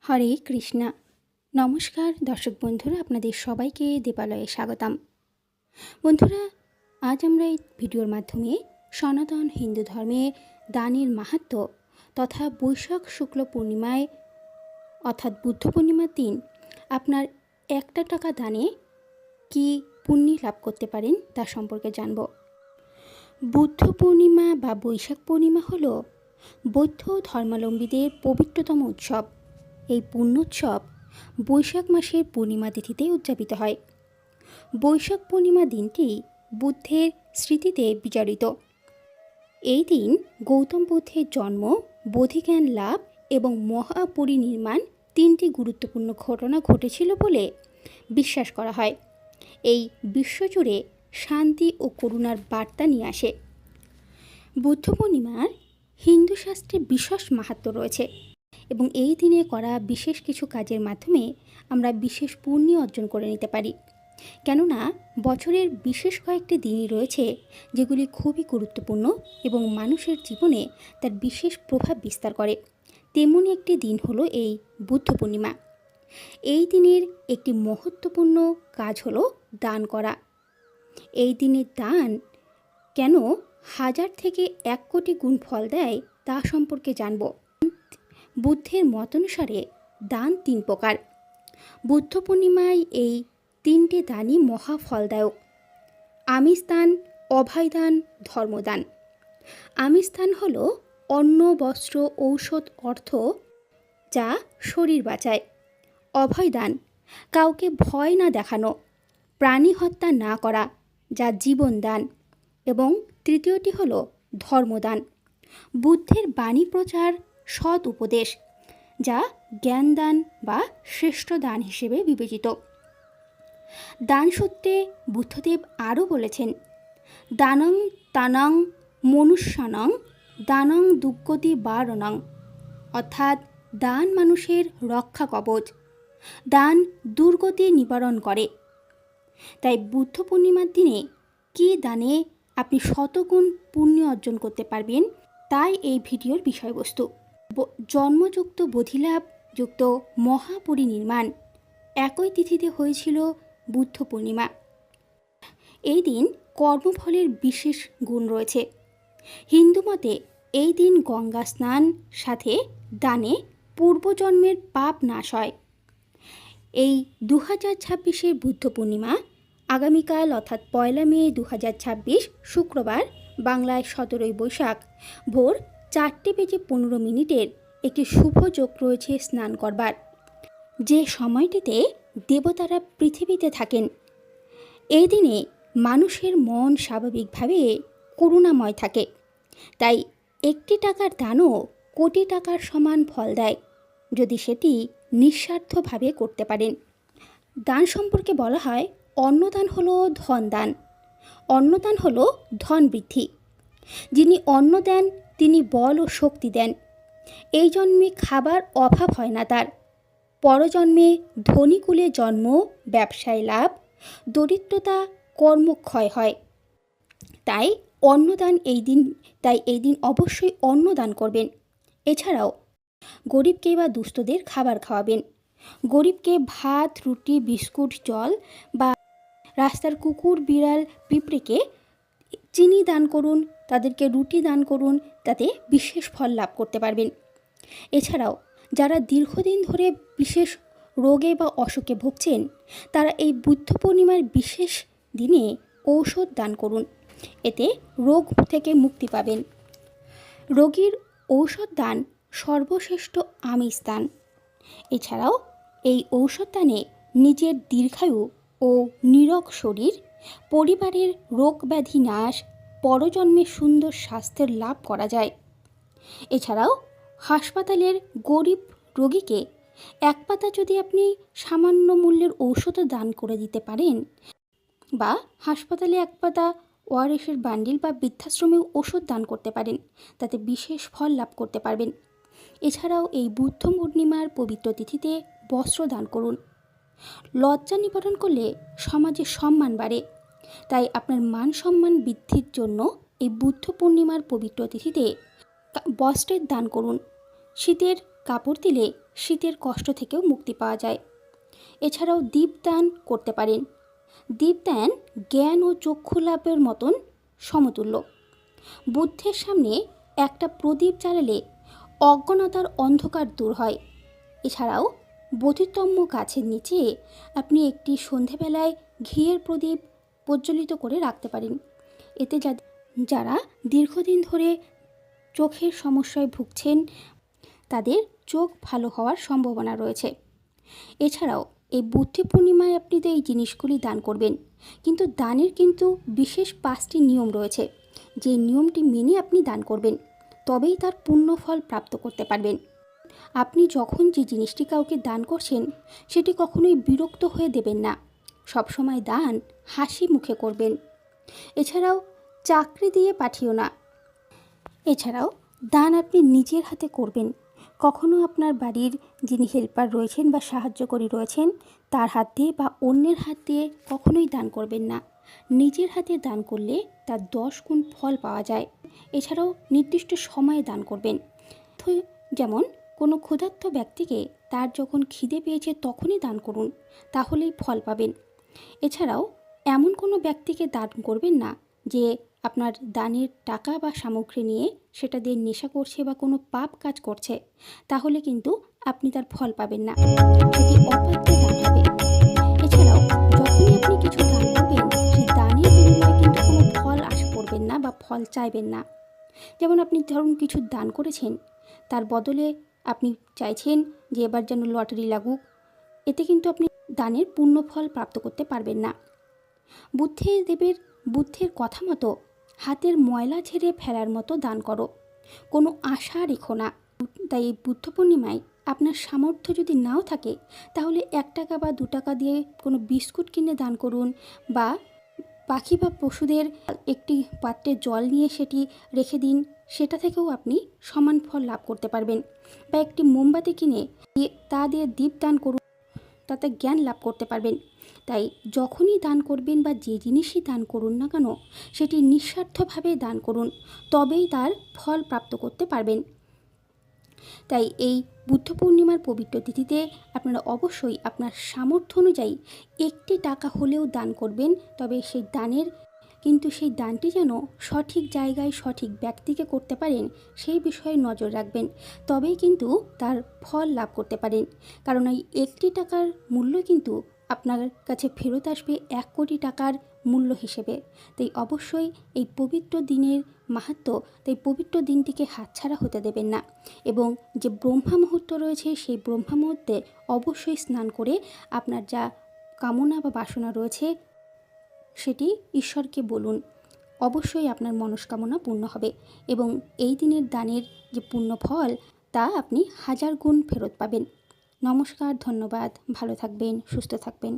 হরে কৃষ্ণা। নমস্কার দর্শক বন্ধুরা, আপনাদের সবাইকে দেবালয়ে স্বাগতম। বন্ধুরা, আজ আমরা এই ভিডিওর মাধ্যমে সনাতন হিন্দু ধর্মে দানের মাহাত্ম্য তথা বৈশাখ শুক্ল পূর্ণিমায় অর্থাৎ বুদ্ধ পূর্ণিমার দিন আপনার 1 টাকা দানে কি পুণ্য লাভ করতে পারেন তা সম্পর্কে জানব। বুদ্ধ পূর্ণিমা বা বৈশাখ পূর্ণিমা হল বৌদ্ধ ধর্মাবলম্বীদের পবিত্রতম উৎসব। এই পুণ্যোৎসব বৈশাখ মাসের পূর্ণিমা তিথিতে উদযাপিত হয়। বৈশাখ পূর্ণিমা দিনটি বুদ্ধের স্মৃতিতে বিচারিত। এই দিন গৌতম বুদ্ধের জন্ম, বোধিজ্ঞান লাভ এবং মহাপরিনির্বাণ 3টি গুরুত্বপূর্ণ ঘটনা ঘটেছিল বলে বিশ্বাস করা হয়। এই বিশ্বজুড়ে শান্তি ও করুণার বার্তা নিয়ে আসে। বুদ্ধ পূর্ণিমার হিন্দু শাস্ত্রে বিশেষ মাহাত্ম্য রয়েছে এবং এই দিনে করা বিশেষ কিছু কাজের মাধ্যমে আমরা বিশেষ পুণ্য অর্জন করে নিতে পারি। কেননা বছরের বিশেষ কয়েকটি দিনই রয়েছে যেগুলি খুবই গুরুত্বপূর্ণ এবং মানুষের জীবনে তার বিশেষ প্রভাব বিস্তার করে। তেমনি একটি দিন হলো এই বুদ্ধ পূর্ণিমা। এই দিনের একটি মহত্বপূর্ণ কাজ হলো দান করা। এই দিনের দান কেন 1000 থেকে 1 কোটি গুণ ফল দেয় তা সম্পর্কে জানব। বুদ্ধের মতানুসারে দান 3 প্রকার। বুদ্ধ পূর্ণিমায় এই 3টে দানই মহা ফলদায়ক। আমিষ দান, অভয় দান, ধর্মদান। আমিষ দান হল অন্ন, বস্ত্র, ঔষধ, অর্থ যা শরীর বাঁচায়। অভয় দান কাউকে ভয় না দেখানো, প্রাণী হত্যা না করা, যা জীবন দান। এবং তৃতীয়টি হল ধর্মদান, বুদ্ধের বাণী প্রচার, সৎ উপদেশ, যা জ্ঞানদান বা শ্রেষ্ঠ দান হিসেবে বিবেচিত। দান সূত্রে বুদ্ধদেব আরও বলেছেন, দানং তানং মনুষ্যানং দানং দুর্গতি বারণং, অর্থাৎ দান মানুষের রক্ষা কবচ, দান দুর্গতি নিবারণ করে। তাই বুদ্ধ পূর্ণিমার দিনে কী দানে আপনি শতগুণ পুণ্য অর্জন করতে পারবেন তাই এই ভিডিওর বিষয়বস্তু। জন্মযুক্ত বোধিলাভ যুক্ত মহাপরিনির্বাণ একই তিথিতে হয়েছিল বুদ্ধ পূর্ণিমা। এই দিন কর্মফলের বিশেষ গুণ রয়েছে। হিন্দু মতে এই দিন গঙ্গা স্নান সাথে দানে পূর্বজন্মের পাপ নাশ হয়। এই 2026-এর বুদ্ধ পূর্ণিমা আগামীকাল অর্থাৎ 1 মে 2026 শুক্রবার, বাংলায় 17 বৈশাখ ভোর 4:15 একটি শুভ যোগ রয়েছে স্নান করবার, যে সময়টিতে দেবতারা পৃথিবীতে থাকেন। এই দিনে মানুষের মন স্বাভাবিকভাবে করুণাময় থাকে। তাই 1 টাকার দানও কোটি টাকার সমান ফল দেয় যদি সেটি নিঃস্বার্থভাবে করতে পারেন। দান সম্পর্কে বলা হয়, অন্নদান হলো ধন দান। অন্নদান হলো ধন বৃদ্ধি। যিনি অন্ন দেন তিনি বল ও শক্তি দেন। এই জন্মে খাবার অভাব হয় না তার। পরজন্মে ধনীকুলে জন্ম, ব্যবসায় লাভ, দরিদ্রতা, কর্মক্ষয় হয়। তাই এই দিন অবশ্যই অন্নদান করবেন। এছাড়াও গরিবকে বা দুস্থদের খাবার খাওয়াবেন। গরিবকে ভাত, রুটি, বিস্কুট, জল বা রাস্তার কুকুর, বিড়াল, পিঁপড়েকে চিনি দান করুন, তাদেরকে রুটি দান করুন, তাতে বিশেষ ফল লাভ করতে পারবেন। এছাড়াও যারা দীর্ঘদিন ধরে বিশেষ রোগে বা অসুখে ভুগছেন তারা এই বুদ্ধ পূর্ণিমার বিশেষ দিনে ঔষধ দান করুন, এতে রোগ থেকে মুক্তি পাবেন। রোগীর ঔষধ দান সর্বশ্রেষ্ঠ আমিষ দান। এছাড়াও এই ঔষধ দানে নিজের দীর্ঘায়ু ও নিরোগ শরীর, পরিবারের রোগ ব্যাধি নাশ, পরজন্মে সুন্দর স্বাস্থ্যের লাভ করা যায়। এছাড়াও হাসপাতালের গরিব রোগীকে 1 পাতা যদি আপনি সামান্য মূল্যের ঔষধও দান করে দিতে পারেন, বা হাসপাতালে 1 পাতা ওআরএসের বান্ডিল বা বৃদ্ধাশ্রমেও ওষুধ দান করতে পারেন, তাতে বিশেষ ফল লাভ করতে পারবেন। এছাড়াও এই বুদ্ধ পূর্ণিমার পবিত্র তিথিতে বস্ত্র দান করুন। লজ্জা নিবারণ করলে সমাজে সম্মান বাড়ে। তাই আপনার মান সম্মান বৃদ্ধির জন্য এই বুদ্ধ পূর্ণিমার পবিত্র তিথিতে বস্ত্রের দান করুন। শীতের কাপড় দিলে শীতের কষ্ট থেকেও মুক্তি পাওয়া যায়। এছাড়াও দীপদান করতে পারেন। দীপদান জ্ঞান ও চক্ষু লাভের মতন সমতুল্য। বুদ্ধের সামনে একটা প্রদীপ জ্বালালে অজ্ঞানতার অন্ধকার দূর হয়। এছাড়াও বোধিতম্য গাছের নিচে আপনি একটি সন্ধেবেলায় ঘিয়ের প্রদীপ প্রজ্বলিত করে রাখতে পারেন। এতে যারা দীর্ঘদিন ধরে চোখের সমস্যায় ভুগছেন তাদের চোখ ভালো হওয়ার সম্ভাবনা রয়েছে। এছাড়াও এই বুদ্ধ পূর্ণিমায় আপনি তো এই জিনিসগুলি দান করবেন, কিন্তু দানের কিন্তু বিশেষ 5টি নিয়ম রয়েছে। যে নিয়মটি মেনে আপনি দান করবেন তবেই তার পূর্ণ ফল প্রাপ্ত করতে পারবেন। আপনি যখন যে জিনিসটি কাউকে দান করছেন সেটি কখনোই বিরক্ত হয়ে দেবেন না। সবসময় দান হাসি মুখে করবেন। এছাড়াও চাকরি দিয়ে পাঠিও না। এছাড়াও দান আপনি নিজের হাতে করবেন। কখনো আপনার বাড়ির যিনি হেল্পার রয়েছেন বা সাহায্যকারী রয়েছেন তার হাত দিয়ে বা অন্যের হাত দিয়ে কখনোই দান করবেন না। নিজের হাতে দান করলে তার 10 গুণ ফল পাওয়া যায়। এছাড়াও নির্দিষ্ট সময়ে দান করবেন। যেমন কোনো ক্ষুধার্ত ব্যক্তিকে তার যখন খিদে পেয়েছে তখনই দান করুন, তাহলেই ফল পাবেন। এছাড়াও এমন কোনো ব্যক্তিকে দান করবেন না যে আপনার দানের টাকা বা সামগ্রী নিয়ে সেটা দিয়ে নেশা করছে বা কোনো পাপ কাজ করছে, তাহলে কিন্তু আপনি তার ফল পাবেন না, সেটি অপাত্রে দান হবে। এছাড়াও যখনই আপনি কিছু দান করবেন সেই দানের বিনিময়ে কিন্তু কোনো ফল আশা করবেন না বা ফল চাইবেন না। যেমন আপনি ধরুন কিছু দান করেছেন, তার বদলে আপনি চাইছেন যে এবার যেন লটারি লাগুক, এতে কিন্তু আপনি দানের পূর্ণ ফল প্রাপ্ত করতে পারবেন না। বুদ্ধের কথা মতো হাতের ময়লা ঝেড়ে ফেলার মতো দান করো, কোনো আশা রেখো না। তাই এই বুদ্ধ পূর্ণিমায় আপনার সামর্থ্য যদি নাও থাকে তাহলে 1 টাকা বা 2 টাকা দিয়ে কোনো বিস্কুট কিনে দান করুন, বা পাখি বা পশুদের একটি পাত্রে জল নিয়ে সেটি রেখে দিন, সেটা থেকেও আপনি সমান ফল লাভ করতে পারবেন। বা একটি মোমবাতি কিনে তা দিয়ে দীপ দান করুন, তাতে জ্ঞান লাভ করতে পারবেন। তাই যখনই দান করবেন বা যে জিনিসই দান করুন না কেন সেটি নিঃস্বার্থভাবে দান করুন, তবেই তার ফল প্রাপ্ত করতে পারবেন। তাই এই বুদ্ধ পূর্ণিমার পবিত্র তিথিতে আপনারা অবশ্যই আপনার সামর্থ্য অনুযায়ী 1টি টাকা হলেও দান করবেন। তবে সেই দানটি যেন সঠিক জায়গায় সঠিক ব্যক্তিকে করতে পারেন সেই বিষয়ে নজর রাখবেন, তবেই কিন্তু তার ফল লাভ করতে পারেন। কারণ এই 1টি টাকার মূল্য কিন্তু আপনার কাছে ফেরত আসবে 1 কোটি টাকার মূল্য হিসেবে। তাই অবশ্যই এই পবিত্র দিনের মাহাত্ম্য, তাই পবিত্র দিনটিকে হাতছাড়া হতে দেবেন না। এবং যে ব্রহ্মা মুহূর্ত রয়েছে সেই ব্রহ্মা মুহূর্তে অবশ্যই স্নান করে আপনার যা কামনা বা বাসনা রয়েছে সেটি ঈশ্বরকে বলুন, অবশ্যই আপনার মনস্কামনা পূর্ণ হবে। এবং এই দিনের দানের যে পূর্ণ ফল তা আপনি 1000 গুণ ফেরত পাবেন। নমস্কার, ধন্যবাদ, ভালো থাকবেন, সুস্থ থাকবেন।